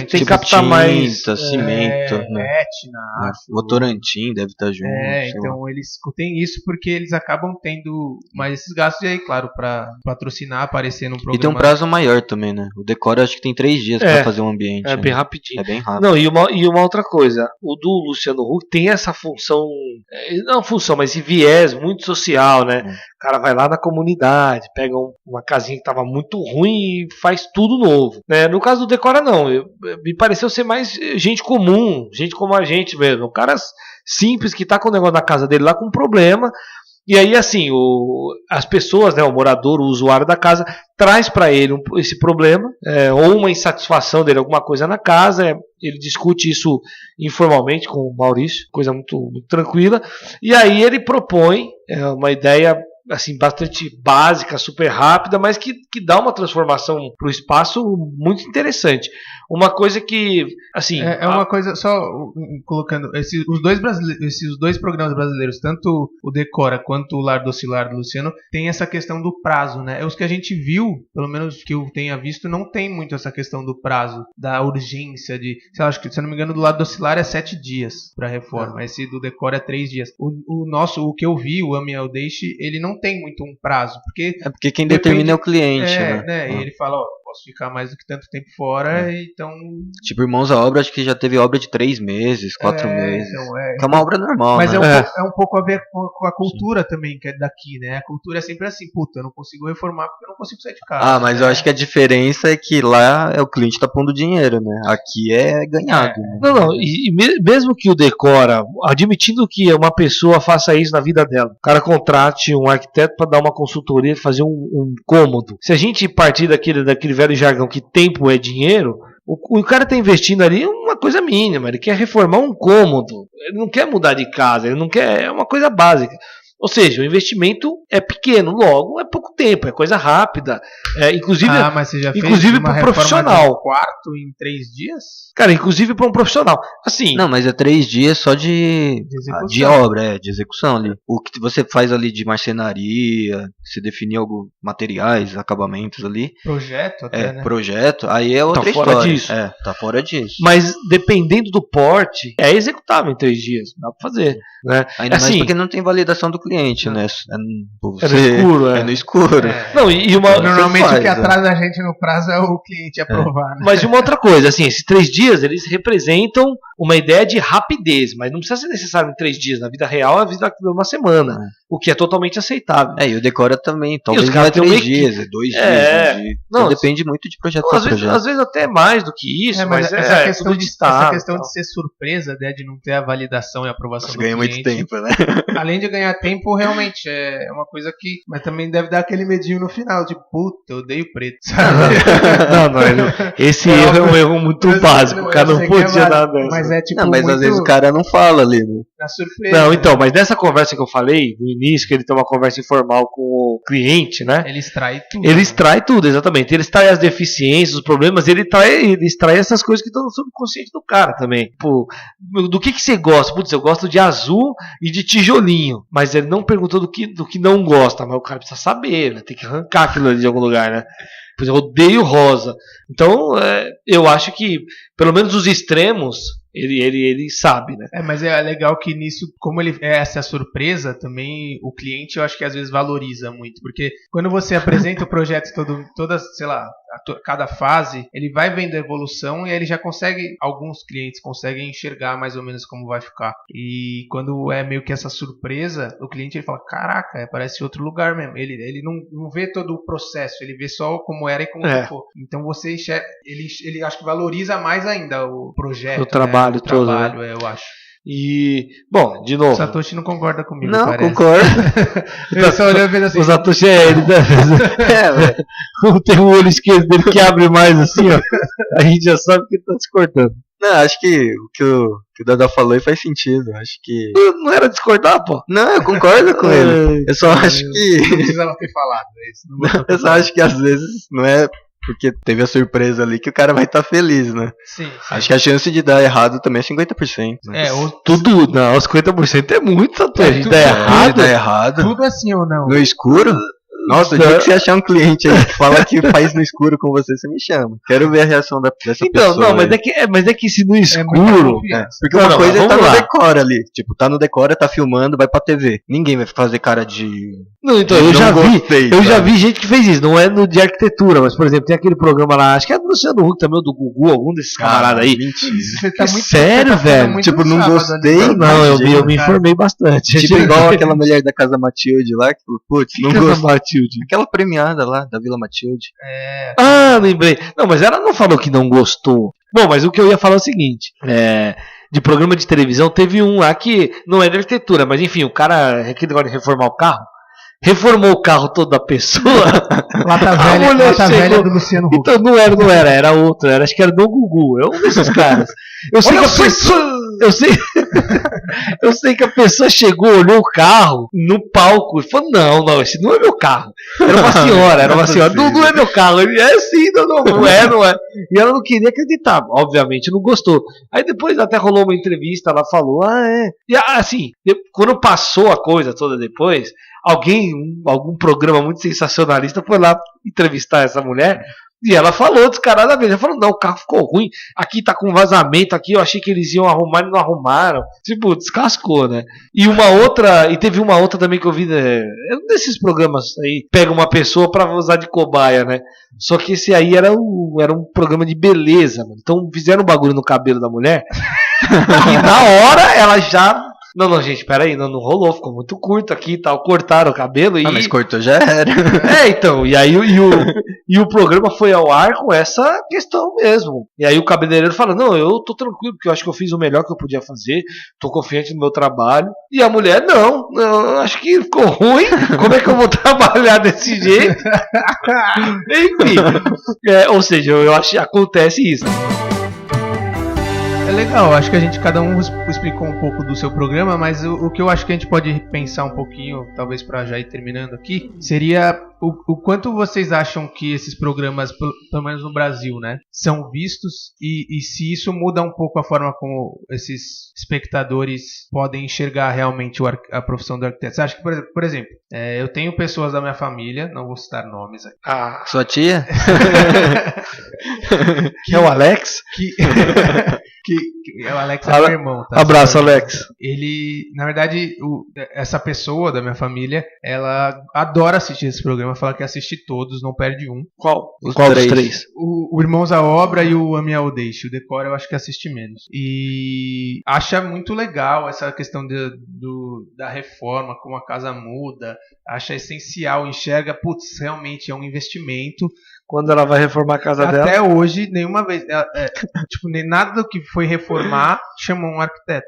tem que captar mais cimento, Etna, Votorantim deve estar junto. Então eles têm isso porque eles acabam tendo mais esses gastos e aí, claro, para patrocinar, aparecer num programa. E tem um prazo maior também, né? O Decora acho que tem 3 dias para fazer um ambiente. Bem rapidinho. É bem rápido. Não, e uma outra coisa, o do Luciano Huck tem essa função, não função, mas esse viés muito social, né? O cara vai lá na comunidade, pega uma casinha que estava muito ruim e faz tudo novo, né? No caso do Decora não, me pareceu ser mais gente comum, gente como a gente mesmo, um cara simples que está com o negócio na casa dele lá com um problema. E aí, assim, as pessoas, né, o morador, o usuário da casa, traz para ele esse problema, ou uma insatisfação dele, alguma coisa na casa, ele discute isso informalmente com o Maurício, coisa muito, muito tranquila, e aí ele propõe uma ideia assim, bastante básica, super rápida, mas que dá uma transformação para o espaço muito interessante. Uma coisa que, assim... uma coisa, só colocando, esses dois programas brasileiros, tanto o Decora quanto o Lar do Oscilar do Luciano, tem essa questão do prazo, né? Os que a gente viu, pelo menos que eu tenha visto, não tem muito essa questão do prazo, da urgência de... Acho que, se eu não me engano, do Lar do Oscilar é 7 dias para reforma, esse do Decora é 3 dias. O que eu vi, o Ame ou Deixe, ele não tem muito um prazo, porque quem determina é o cliente, né? E ele fala, posso ficar mais do que tanto tempo fora, então... Tipo, Irmãos à Obra, acho que já teve obra de 3 meses, 4 meses. Então, que é uma obra normal, mas né? É um pouco a ver com a cultura também, que é daqui, né? A cultura é sempre assim, puta, eu não consigo reformar porque eu não consigo sair de casa. Mas eu acho que a diferença é que lá o cliente tá pondo dinheiro, né? Aqui é ganhado. Né? Não, e mesmo que o Decora, admitindo que uma pessoa faça isso na vida dela, o cara contrate um arquiteto para dar uma consultoria, fazer um cômodo. Se a gente partir daquele velho jargão que tempo é dinheiro, o cara está investindo ali uma coisa mínima, ele quer reformar um cômodo, ele não quer mudar de casa, ele não quer, é uma coisa básica. Ou seja, o investimento é pequeno, logo é pouco tempo, é coisa rápida. Inclusive, mas você já fez inclusive uma para um reforma profissional. de quarto em 3 dias? Cara, inclusive para um profissional. Assim, Não, mas é 3 dias só de obra, de execução ali. O que você faz ali de marcenaria, você definir alguns materiais, acabamentos ali. Projeto até, né? Projeto, aí é outra fora história. disso. Tá fora disso. Mas dependendo do porte, é executável em 3 dias. Dá pra fazer. Né? Ainda mais porque não tem validação do cliente, né? É no escuro. É no escuro. Não, normalmente o que atrasa a gente no prazo é o cliente aprovar. Né? Mas uma outra coisa, assim, esses 3 dias eles representam uma ideia de rapidez, mas não precisa ser necessário em 3 dias. Na vida real, a vida é uma semana, o que é totalmente aceitável. E o Decora também, talvez não é 3 dias, é 2 dias, 1 dia. Então depende muito de projeto para projeto. Às vezes até mais do que isso, mas essa questão de ser surpresa, né, de não ter a validação e a aprovação do cliente. Muito tempo, né? Além de ganhar tempo, realmente é uma coisa que... Mas também deve dar aquele medinho no final, de puta, eu odeio preto, sabe? Esse erro é um erro muito básico, o cara não podia dar dessa. Mas é tipo mas às vezes o cara não fala ali, né? Na surpresa. Não, então, mas nessa conversa que eu falei, no início, que ele tem uma conversa informal com o cliente, né? Ele extrai tudo. Ele extrai tudo, exatamente. Ele extrai as deficiências, os problemas, ele extrai essas coisas que estão no subconsciente do cara também. Pô, do que você gosta? Putz, eu gosto de azul e de tijolinho. Mas ele não perguntou do que não gosta, mas o cara precisa saber, né? Tem que arrancar aquilo ali de algum lugar, né? Pois eu odeio rosa. Então, eu acho que, pelo menos os extremos, ele sabe, né? Mas é legal que nisso, como ele é essa surpresa, também o cliente, eu acho que às vezes valoriza muito. Porque quando você apresenta o projeto toda, sei lá, cada fase, ele vai vendo a evolução e aí ele já consegue, alguns clientes conseguem enxergar mais ou menos como vai ficar. E quando é meio que essa surpresa, o cliente ele fala, caraca, parece outro lugar mesmo. Ele não vê todo o processo, ele vê só como era e como ficou. Então você enxerga, ele acho que valoriza mais ainda o projeto, o trabalho, né? todo, eu acho. E, bom, de novo. O Satoshi não concorda comigo, não, parece. Concordo. Eu só olhando vendo assim. O Satoshi ele tem o olho esquerdo dele que abre mais assim, ó. A gente já sabe que tá discordando. Não, acho que o que o Dada falou faz sentido. Acho que. Não era discordar, pô? Não, eu concordo com ele. Eu só acho que. Não precisava ter falado isso. Eu só acho que às vezes não é porque teve a surpresa ali que o cara vai estar feliz, né? Sim. Acho que a chance de dar errado também é 50%. Né? Tudo, não, 50% é muito, Satoshi. Dá errado. Tudo assim ou não? No escuro? Nossa, o dia que você achar um cliente aí que fala que faz no escuro com você me chama. Quero ver a reação dessa pessoa. Não, mas é que se no escuro... Porque uma coisa é tá no Decora ali. Tipo, tá no Decora, tá filmando, vai pra TV. Ninguém vai fazer cara de... Não, então, eu já vi gente que fez isso. Não é no de arquitetura, mas, por exemplo, tem aquele programa lá, acho que é do Luciano Huck também, ou do Gugu, algum desses camaradas aí. Mentira. Tá sério, velho? Tipo, não gostei. Não, eu me informei bastante. Tipo, igual aquela mulher da Casa Matilde lá, que, putz, não gostei. Matilde? Aquela premiada lá, da Vila Matilde. Lembrei. Não, mas ela não falou que não gostou. Bom, mas o que eu ia falar é o seguinte. De programa de televisão, teve um lá que não é de arquitetura, mas enfim, o cara, aquele negócio de reformar o carro, reformou o carro todo da pessoa. Lata velha do Luciano Huck. Então não era outro, acho que era do Gugu, é um desses caras. Eu sei que a pessoa chegou, olhou o carro no palco e falou, não, esse não é meu carro. Era uma senhora, não é meu carro. Ele sim, não é. E ela não queria acreditar, obviamente não gostou. Aí depois até rolou uma entrevista, ela falou, E assim, quando passou a coisa toda depois, algum programa muito sensacionalista foi lá entrevistar essa mulher e ela falou descaradamente, ela falou, não, o carro ficou ruim, aqui tá com vazamento, aqui eu achei que eles iam arrumar e não arrumaram, tipo, descascou, né? E teve uma outra também que eu vi, é um desses programas aí, pega uma pessoa pra usar de cobaia, né? Só que esse aí era um programa de beleza, mano. Então fizeram um bagulho no cabelo da mulher e na hora ela já... Não, gente, peraí, não rolou, ficou muito curto aqui e tal, cortaram o cabelo e... mas cortou já era. Então, e aí o programa foi ao ar com essa questão mesmo. E aí o cabeleireiro fala, não, eu tô tranquilo, porque eu acho que eu fiz o melhor que eu podia fazer, tô confiante no meu trabalho. E a mulher, não, acho que ficou ruim, como é que eu vou trabalhar desse jeito? Enfim, ou seja, eu acho que acontece isso. É legal, acho que cada um explicou um pouco do seu programa, mas o que eu acho que a gente pode pensar um pouquinho, talvez para já ir terminando aqui, seria o quanto vocês acham que esses programas, pelo menos no Brasil, né, são vistos e se isso muda um pouco a forma como esses espectadores podem enxergar realmente a profissão do arquiteto. Você acha que, por exemplo, eu tenho pessoas da minha família, não vou citar nomes aqui. Sua tia? É o Alex? O Alex é meu irmão, tá? Abraço, Alex. Ele, na verdade, essa pessoa da minha família, ela adora assistir esse programa, fala que assiste todos, não perde um. Qual? Qual dos três? O Irmãos à Obra e o Ame ao Deixe. O Decor eu acho que assiste menos. E acha muito legal essa questão da reforma, como a casa muda, acha essencial, enxerga, putz, realmente é um investimento. Quando ela vai reformar a casa dela? Até hoje, nenhuma vez. Nem nada do que foi reformar chamou um arquiteto.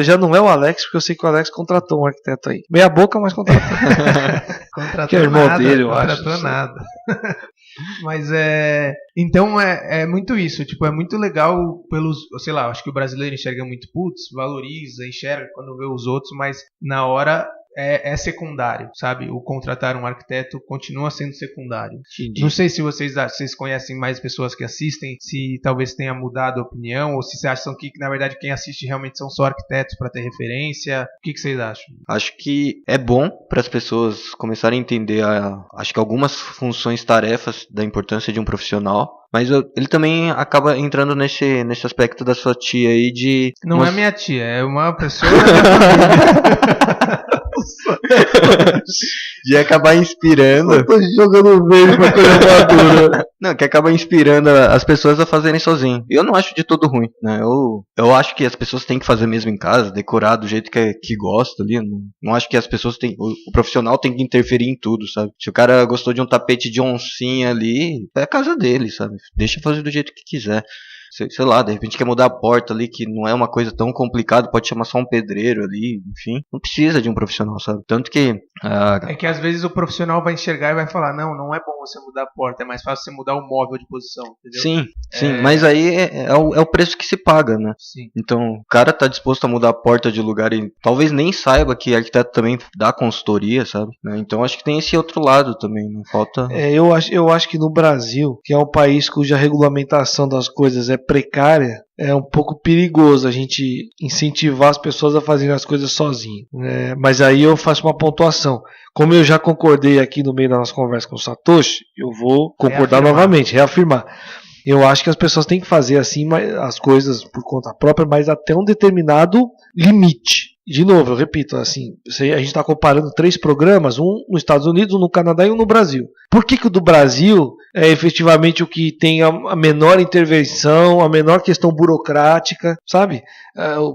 Já não é o Alex, porque eu sei que o Alex contratou um arquiteto aí. Meia boca, mas contratou. Contratou que é irmão nada, dele, eu contratou acho. nada. Mas então é muito isso, tipo, é muito legal sei lá, acho que o brasileiro enxerga muito, putz, valoriza, enxerga quando vê os outros, mas na hora é secundário, sabe? O contratar um arquiteto continua sendo secundário. Entendi. Não sei se vocês conhecem mais pessoas que assistem, se talvez tenha mudado a opinião, ou se vocês acham que na verdade quem assiste realmente são só arquitetos para ter referência. O que vocês acham? Acho que é bom para as pessoas começarem a entender acho que algumas funções, tarefas da importância de um profissional. Mas ele também acaba entrando nesse aspecto da sua tia aí de... Não é minha tia, é uma pessoa da minha família. De acabar inspirando. Eu tô jogando verde pra coisa madura. Não, que acaba inspirando as pessoas a fazerem sozinho. Eu não acho de todo ruim, né? Eu acho que as pessoas têm que fazer mesmo em casa, decorar do jeito que gosta ali. Não acho que as pessoas têm. O profissional tem que interferir em tudo, sabe? Se o cara gostou de um tapete de oncinha ali, é a casa dele, sabe? Deixa fazer do jeito que quiser. Sei lá, de repente quer mudar a porta ali, que não é uma coisa tão complicada, pode chamar só um pedreiro ali, enfim. Não precisa de um profissional, sabe? Tanto que... É que às vezes o profissional vai enxergar e vai falar, não é bom você mudar a porta, é mais fácil você mudar o móvel de posição, entendeu? Sim, mas aí é o preço que se paga, né? Sim. Então, o cara tá disposto a mudar a porta de lugar e talvez nem saiba que arquiteto também dá consultoria, sabe? Então acho que tem esse outro lado também, não falta... Eu acho que no Brasil, que é um país cuja regulamentação das coisas é precária, é um pouco perigoso a gente incentivar as pessoas a fazerem as coisas sozinhas. Mas aí eu faço uma pontuação. Como eu já concordei aqui no meio da nossa conversa com o Satoshi, eu vou concordar novamente, reafirmar. Eu acho que as pessoas têm que fazer assim as coisas por conta própria, mas até um determinado limite. De novo, eu repito, assim, a gente está comparando 3 programas, um nos Estados Unidos, um no Canadá e um no Brasil. Por que o do Brasil é efetivamente o que tem a menor intervenção, a menor questão burocrática, sabe?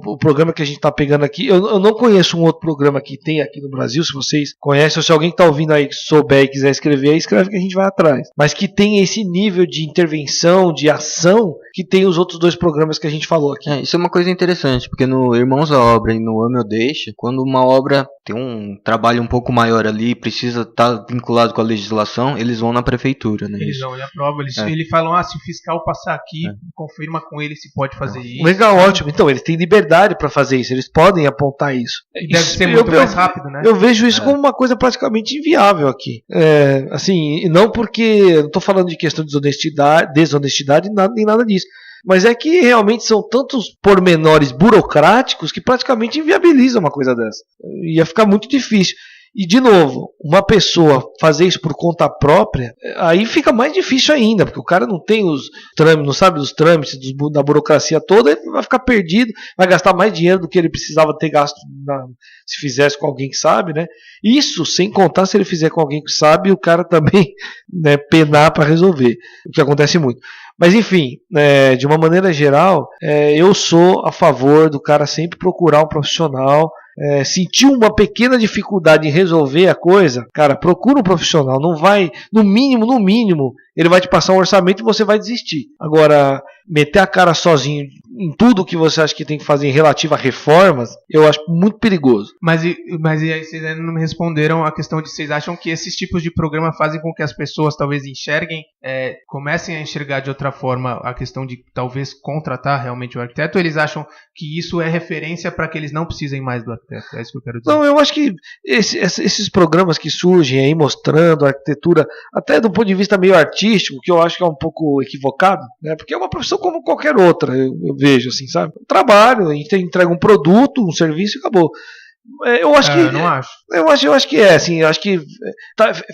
O programa que a gente está pegando aqui, eu não conheço um outro programa que tem aqui no Brasil, se vocês conhecem, ou se alguém que está ouvindo aí que souber e quiser escrever, aí escreve que a gente vai atrás. Mas que tem esse nível de intervenção, de ação, que tem os outros 2 programas que a gente falou aqui. Isso é uma coisa interessante, porque no Irmãos à Obra e no Ame ou Deixe, quando uma obra tem um trabalho um pouco maior ali, precisa estar vinculado com a legislação, eles vão na prefeitura, né? Eles vão, ele aprova, eles falam, se o fiscal passar aqui, confirma com ele se pode fazer isso. Legal, ótimo. Então, eles têm liberdade para fazer isso, eles podem apontar isso. E deve ser muito mais rápido, né? Eu vejo isso como uma coisa praticamente inviável aqui. Assim, não porque, não estou falando de questão de desonestidade nem nada disso. Mas é que realmente são tantos pormenores burocráticos que praticamente inviabilizam uma coisa dessa. Ia ficar muito difícil. E, de novo, uma pessoa fazer isso por conta própria, aí fica mais difícil ainda, porque o cara não tem os trâmites, não sabe dos trâmites, da burocracia toda, ele vai ficar perdido, vai gastar mais dinheiro do que ele precisava ter gasto se fizesse com alguém que sabe, né? Isso sem contar se ele fizer com alguém que sabe, o cara também, né, penar para resolver, o que acontece muito. Mas enfim, de uma maneira geral, eu sou a favor do cara sempre procurar um profissional. Sentiu uma pequena dificuldade em resolver a coisa, cara, procura um profissional. Não vai, no mínimo, ele vai te passar um orçamento e você vai desistir. Agora, meter a cara sozinho em tudo que você acha que tem que fazer em relativo a reformas, eu acho muito perigoso. Mas e aí vocês ainda não me responderam a questão de vocês acham que esses tipos de programa fazem com que as pessoas talvez enxerguem, comecem a enxergar de outra forma a questão de talvez contratar realmente o arquiteto, ou eles acham que isso é referência para que eles não precisem mais do arquiteto? É isso que eu quero dizer. Não, eu acho que esses programas que surgem aí mostrando a arquitetura, até do ponto de vista meio artístico, que eu acho que é um pouco equivocado, né? Porque é uma profissão como qualquer outra, eu vejo assim, sabe? Um trabalho, a gente entrega um produto, um serviço e acabou. Eu acho que. Não acho. Eu acho que é, assim, eu acho que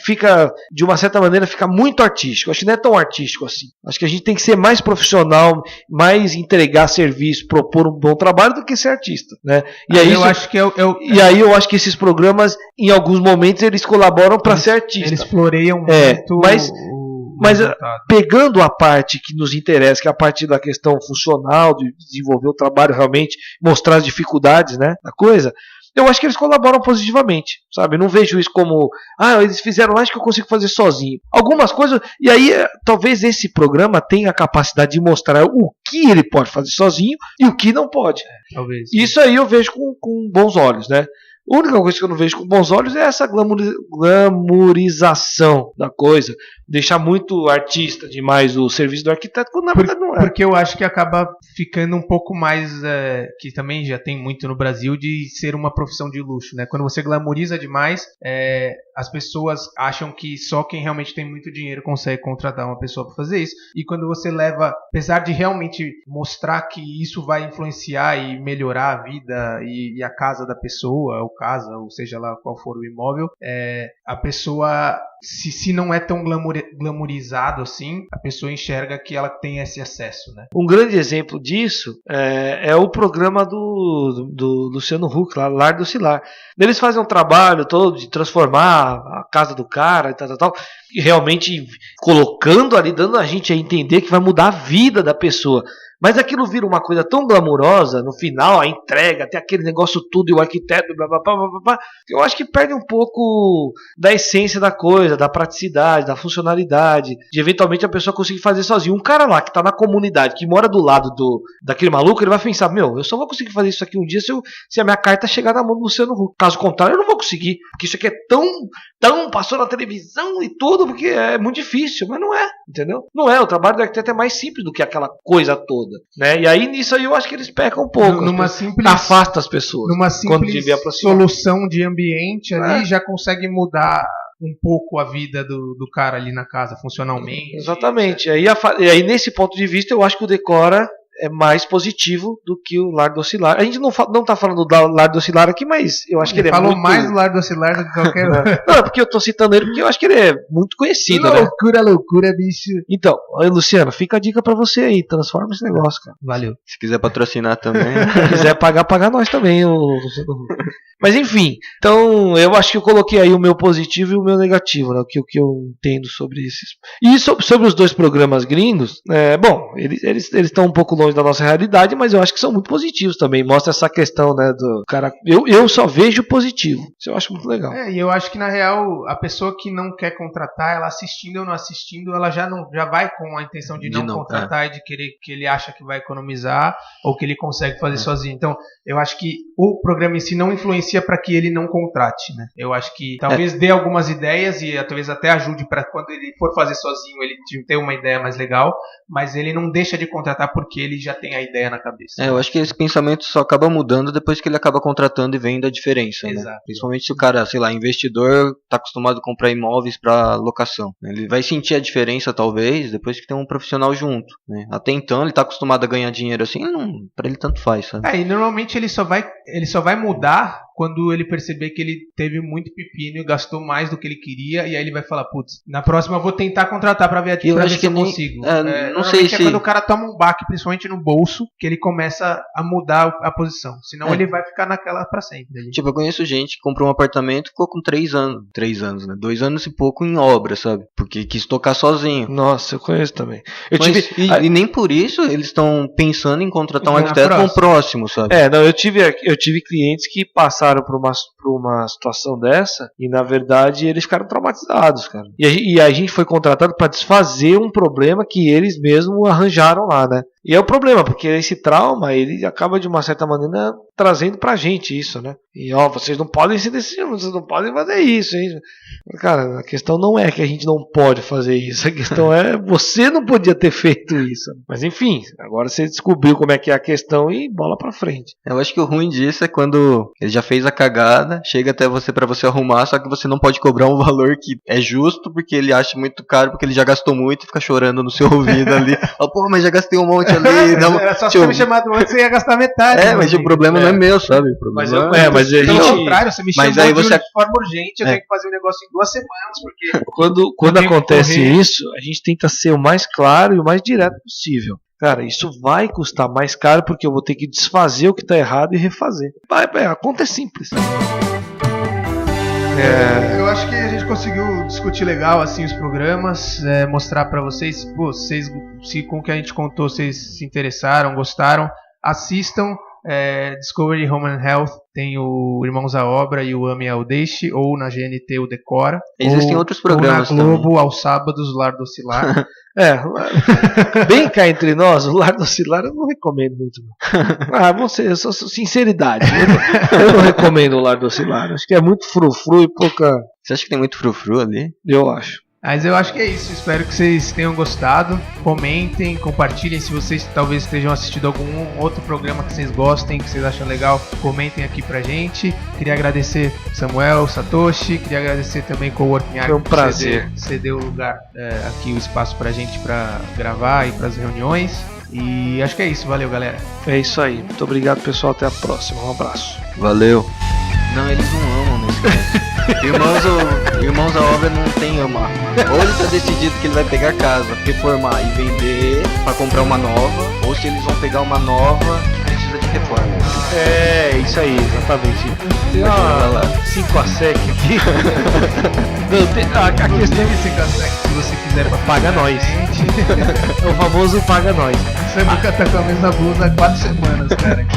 fica, de uma certa maneira, fica muito artístico. Eu acho que não é tão artístico assim. Acho que a gente tem que ser mais profissional, mais entregar serviço, propor um bom trabalho do que ser artista, né? E aí acho que E aí eu acho que esses programas, em alguns momentos, eles colaboram para ser artista. Eles floreiam muito. Mas pegando a parte que nos interessa, que é a parte da questão funcional, de desenvolver o trabalho realmente, mostrar as dificuldades, né, da coisa, eu acho que eles colaboram positivamente, sabe? Eu não vejo isso como, eles fizeram, acho que eu consigo fazer sozinho. Algumas coisas, e aí talvez esse programa tenha a capacidade de mostrar o que ele pode fazer sozinho e o que não pode. Talvez. Isso aí eu vejo com bons olhos, né? A única coisa que eu não vejo com bons olhos é essa glamourização da coisa. Deixar muito artista demais o serviço do arquiteto, quando na verdade não é. Porque eu acho que acaba ficando um pouco mais, que também já tem muito no Brasil, de ser uma profissão de luxo, né? Quando você glamouriza demais, as pessoas acham que só quem realmente tem muito dinheiro consegue contratar uma pessoa para fazer isso. E quando você leva, apesar de realmente mostrar que isso vai influenciar e melhorar a vida e a casa da pessoa, ou ou seja lá qual for o imóvel, a pessoa, se não é tão glamourizado assim, a pessoa enxerga que ela tem esse acesso, né? Um grande exemplo disso é o programa do Luciano Huck, lá, Lar do Cilar. Eles fazem um trabalho todo de transformar a casa do cara e tal, e realmente colocando ali, dando a gente a entender que vai mudar a vida da pessoa. Mas aquilo vira uma coisa tão glamurosa, no final, a entrega, tem aquele negócio tudo, e o arquiteto, blá, blá, blá, blá, blá, eu acho que perde um pouco da essência da coisa, da praticidade, da funcionalidade, de eventualmente a pessoa conseguir fazer sozinho. Um cara lá que está na comunidade, que mora do lado daquele maluco, ele vai pensar, eu só vou conseguir fazer isso aqui um dia se a minha carta chegar na mão do Luciano Huck. Caso contrário, eu não vou conseguir, porque isso aqui é tão passou na televisão e tudo, porque é muito difícil, mas não é, entendeu? Não é, o trabalho do arquiteto é mais simples do que aquela coisa toda, né? E aí nisso aí eu acho que eles pecam um pouco, afasta as pessoas. Numa simples solução de ambiente ali, já consegue mudar um pouco a vida do cara ali na casa, funcionalmente. Exatamente, e aí nesse ponto de vista eu acho que o Decora é mais positivo do que o Lar do Cilar. A gente não está falando do Lar do Cilar aqui, mas eu acho que ele falou muito... mais do Lar do Cilar do que qualquer Não, é porque eu estou citando ele porque eu acho que ele é muito conhecido, loucura, bicho. Então, Luciano, fica a dica pra você aí, transforma esse negócio, cara. Valeu. Se quiser patrocinar também. Se quiser pagar nós também, Luciano. Mas enfim, então eu acho que eu coloquei aí o meu positivo e o meu negativo, né? O que eu entendo sobre esses. E sobre os dois programas gringos, eles estão um pouco longe da nossa realidade, mas eu acho que são muito positivos também. Mostra essa questão, né, do cara. Eu só vejo positivo. Isso eu acho muito legal. E eu acho que na real a pessoa que não quer contratar, ela assistindo ou não assistindo, ela já vai com a intenção de não contratar e de querer, que ele acha que vai economizar ou que ele consegue fazer sozinho. Então, eu acho que o programa em si não influencia para que ele não contrate, né? Eu acho que talvez dê algumas ideias e talvez até ajude para quando ele for fazer sozinho ele ter uma ideia mais legal, mas ele não deixa de contratar porque ele já tem a ideia na cabeça. Eu acho que esse pensamento só acaba mudando depois que ele acaba contratando e vendo a diferença, Exato. Né? Principalmente se o cara, sei lá, investidor, tá acostumado a comprar imóveis para locação. Ele vai sentir a diferença talvez depois que tem um profissional junto, né? Até então ele tá acostumado a ganhar dinheiro assim, para ele tanto faz, sabe? E normalmente ele só vai mudar quando ele perceber que ele teve muito pepino e gastou mais do que ele queria, e aí ele vai falar, putz, na próxima eu vou tentar contratar pra ver se eu consigo. Não sei se... quando o cara toma um baque, principalmente no bolso, que ele começa a mudar a posição. Senão ele vai ficar naquela pra sempre. Ali. Tipo, eu conheço gente que comprou um apartamento e ficou com 3 anos, né? 2 anos e pouco em obra, sabe? Porque quis tocar sozinho. Nossa, eu conheço também. E nem por isso eles estão pensando em contratar um arquiteto com o próximo, sabe? Eu tive clientes que passaram por uma situação dessa e na verdade eles ficaram traumatizados, cara. E a gente foi contratado para desfazer um problema que eles mesmos arranjaram lá, né? E é o problema, porque esse trauma, ele acaba de uma certa maneira trazendo pra gente isso, né? E vocês não podem se decidir, vocês não podem fazer isso, hein? Cara, a questão não é que a gente não pode fazer isso, a questão é você não podia ter feito isso. Mas enfim, agora você descobriu como é que é a questão e bola pra frente. Eu acho que o ruim disso é quando ele já fez a cagada, chega até você pra você arrumar, só que você não pode cobrar um valor que é justo, porque ele acha muito caro, porque ele já gastou muito e fica chorando no seu ouvido ali. Pô, mas já gastei um monte ali. Não, era só você me chamado antes, você ia gastar metade. Mas o problema não é meu, sabe? O problema mas a gente... Pelo contrário, você me chamou Mas aí você... de forma urgente, eu tenho que fazer um negócio em 2 semanas, porque... Quando acontece isso, a gente tenta ser o mais claro e o mais direto possível. Cara, isso vai custar mais caro porque eu vou ter que desfazer o que está errado e refazer. A conta é simples. Eu acho que a gente conseguiu discutir legal assim os programas, mostrar pra vocês, se com o que a gente contou vocês se interessaram, gostaram, assistam. Discovery Home and Health tem o Irmãos à Obra e o Ame ao Deixe, ou na GNT o Decora. Existem outros programas ou na Globo também. aos sábados, o Lar do Oscilar. Bem cá entre nós, o Lar do Oscilar eu não recomendo muito. Eu sou sinceridade. Eu não recomendo o Lar do Oscilar. Acho que é muito frufru e pouca. Você acha que tem muito frufru ali? Eu acho. Mas eu acho que é isso, espero que vocês tenham gostado. Comentem, compartilhem se vocês talvez estejam assistindo algum outro programa que vocês gostem, que vocês acham legal, comentem aqui pra gente. Queria agradecer Samuel, Satoshi, queria agradecer também Coworking Art. Foi um prazer. Cedeu o lugar aqui, o espaço pra gente pra gravar e pras reuniões. E acho que é isso, valeu galera. É isso aí, muito obrigado pessoal, até a próxima, um abraço. Valeu. Não, eles não amam nesse caso. Irmãos à Obra não tem amar. Ou ele tá decidido que ele vai pegar a casa, reformar e vender pra comprar uma nova, ou se eles vão pegar uma nova que precisa de reforma. É, isso aí, exatamente. Tem uma 5 a SEC aqui. A questão de 5 a SEC, se você quiser paga nós. É o famoso paga nós. Você nunca tá com a mesma blusa há 4 semanas, cara.